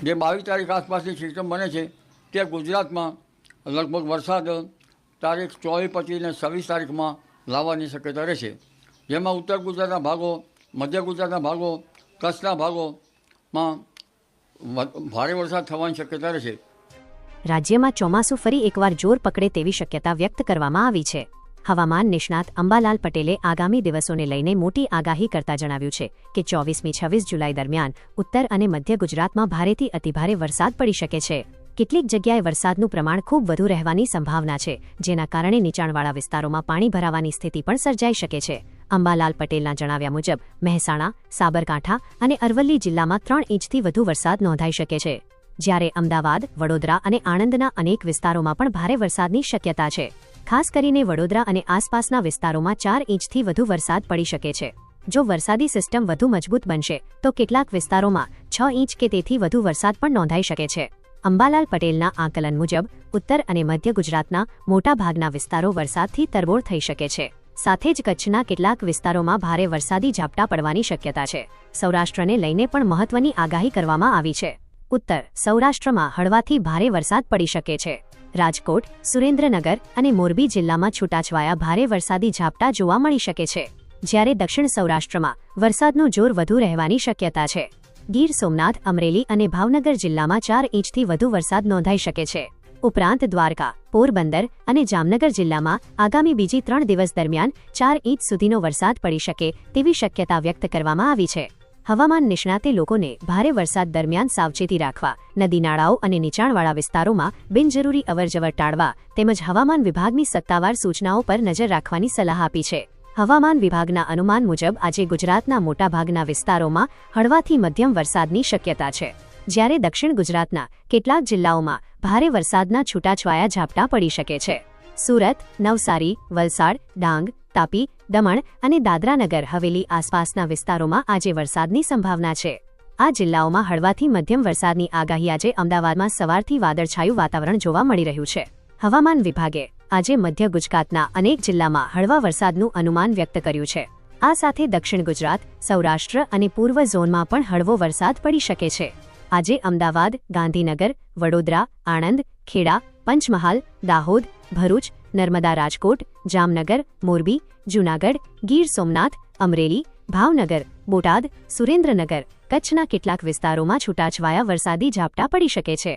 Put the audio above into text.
જે 22 તારીખ આસપાસની સિસ્ટમ બને છે તે ગુજરાતમાં લગભગ વરસાદ તારીખ 24, 25 ને 26 તારીખમાં લાવવાની શક્યતા રહેશે, જેમાં ઉત્તર ગુજરાતના ભાગો, મધ્ય ગુજરાતના ભાગો, કચ્છના ભાગોમાં ભારે વરસાદ થવાની શક્યતા રહેશે. રાજ્યમાં ચોમાસું ફરી એકવાર જોર પકડે તેવી શક્યતા વ્યક્ત કરવામાં આવી છે. હવામાન નિષ્ણાત અંબાલાલ પટેલે આગામી દિવસોને લઈને મોટી આગાહી કરતા જણાવ્યું છે કે 24મી 26 જુલાઈ દરમિયાન ઉત્તર અને મધ્ય ગુજરાતમાં ભારેથી અતિભારે વરસાદ પડી શકે છે. કેટલીક જગ્યાએ વરસાદનું પ્રમાણ ખૂબ વધુ રહેવાની સંભાવના છે, જેના કારણે નીચાણવાળા વિસ્તારોમાં પાણી ભરાવાની સ્થિતિ પણ સર્જાઈ શકે છે. અંબાલાલ પટેલના જણાવ્યા મુજબ મહેસાણા, સાબરકાંઠા અને અરવલ્લી જિલ્લામાં 3 ઇંચથી વધુ વરસાદ નોંધાઈ શકે છે, જ્યારે અમદાવાદ, વડોદરા અને આણંદના અનેક વિસ્તારોમાં પણ ભારે વરસાદની શક્યતા છે. ખાસ કરીને વડોદરા અને આસપાસના વિસ્તારોમાં 4 ઇંચથી વધુ વરસાદ પડી શકે છે. જો વરસાદી સિસ્ટમ વધુ મજબૂત બનશે તો કેટલાક વિસ્તારોમાં 6 ઇંચ કે તેથી વધુ વરસાદ પણ નોંધાઈ શકે છે. અંબાલાલ પટેલના આકલન મુજબ ઉત્તર અને મધ્ય ગુજરાતના મોટાભાગના વિસ્તારો વરસાદથી તરબોળ થઈ શકે છે. સાથે જ કચ્છના કેટલાક વિસ્તારોમાં ભારે વરસાદી ઝાપટા પડવાની શક્યતા છે. સૌરાષ્ટ્રને લઈને પણ મહત્વની આગાહી કરવામાં આવી છે. ઉત્તર સૌરાષ્ટ્રમાં હળવાથી ભારે વરસાદ પડી શકે છે. રાજકોટ, સુરેન્દ્રનગર અને મોરબી જિલ્લામાં છૂટાછવાયા ભારે વરસાદી ઝાપટા જોવા મળી શકે છે, જ્યારે દક્ષિણ સૌરાષ્ટ્રમાં વરસાદનું જોર વધુ રહેવાની શક્યતા છે. ગીર સોમનાથ, અમરેલી અને ભાવનગર જિલ્લામાં 4 ઇંચથી વધુ વરસાદ નોંધાઈ શકે છે. ઉપરાંત દ્વારકા, પોરબંદર અને જામનગર જિલ્લામાં આગામી બીજી 3 દિવસ દરમિયાન 4 ઇંચ સુધીનો વરસાદ પડી શકે તેવી શક્યતા વ્યક્ત કરવામાં આવી છે. હવામાન નિષ્ણાતે લોકોને ભારે વરસાદ દરમિયાન સાવચેતી રાખવા, નદી નાળાઓ અને નીચાણવાળા વિસ્તારોમાં બિનજરૂરી અવરજવર ટાળવા તેમજ હવામાન વિભાગની સત્તાવાર સૂચનાઓ પર નજર રાખવાની સલાહ આપી છે. હવામાન વિભાગના અનુમાન મુજબ આજે ગુજરાતના મોટાભાગના વિસ્તારોમાં હળવાથી મધ્યમ વરસાદની શક્યતા છે, જ્યારે દક્ષિણ ગુજરાતના કેટલાક જિલ્લાઓમાં ભારે વરસાદના છૂટાછવાયા ઝાપટા પડી શકે છે. સુરત, નવસારી, વલસાડ, ડાંગ, તાપી, દમણ અને દાદરાનગર હવેલી આસપાસના વિસ્તારોમાં આજે વરસાદની સંભાવના છે. આ જિલ્લાઓમાં હળવાથી મધ્યમ વરસાદની આગાહી. આજે અમદાવાદમાં સવારથી વાદળછાયું વાતાવરણ જોવા મળી રહ્યું છે. હવામાન વિભાગે આજે મધ્ય ગુજરાતના અનેક જિલ્લામાં હળવા વરસાદનું અનુમાન વ્યક્ત કર્યું છે. આ સાથે દક્ષિણ ગુજરાત, સૌરાષ્ટ્ર અને પૂર્વ ઝોનમાં પણ હળવો વરસાદ પડી શકે છે. આજે અમદાવાદ, ગાંધીનગર, વડોદરા, આણંદ, ખેડા, પંચમહાલ, દાહોદ, ભરૂચ, નર્મદા, રાજકોટ, જામનગર, મોરબી, જૂનાગઢ, ગીર સોમનાથ, અમરેલી, ભાવનગર, બોટાદ, સુરેન્દ્રનગર, કચ્છના કેટલાક વિસ્તારોમાં છૂટાછવાયા વરસાદી ઝાપટા પડી શકે છે.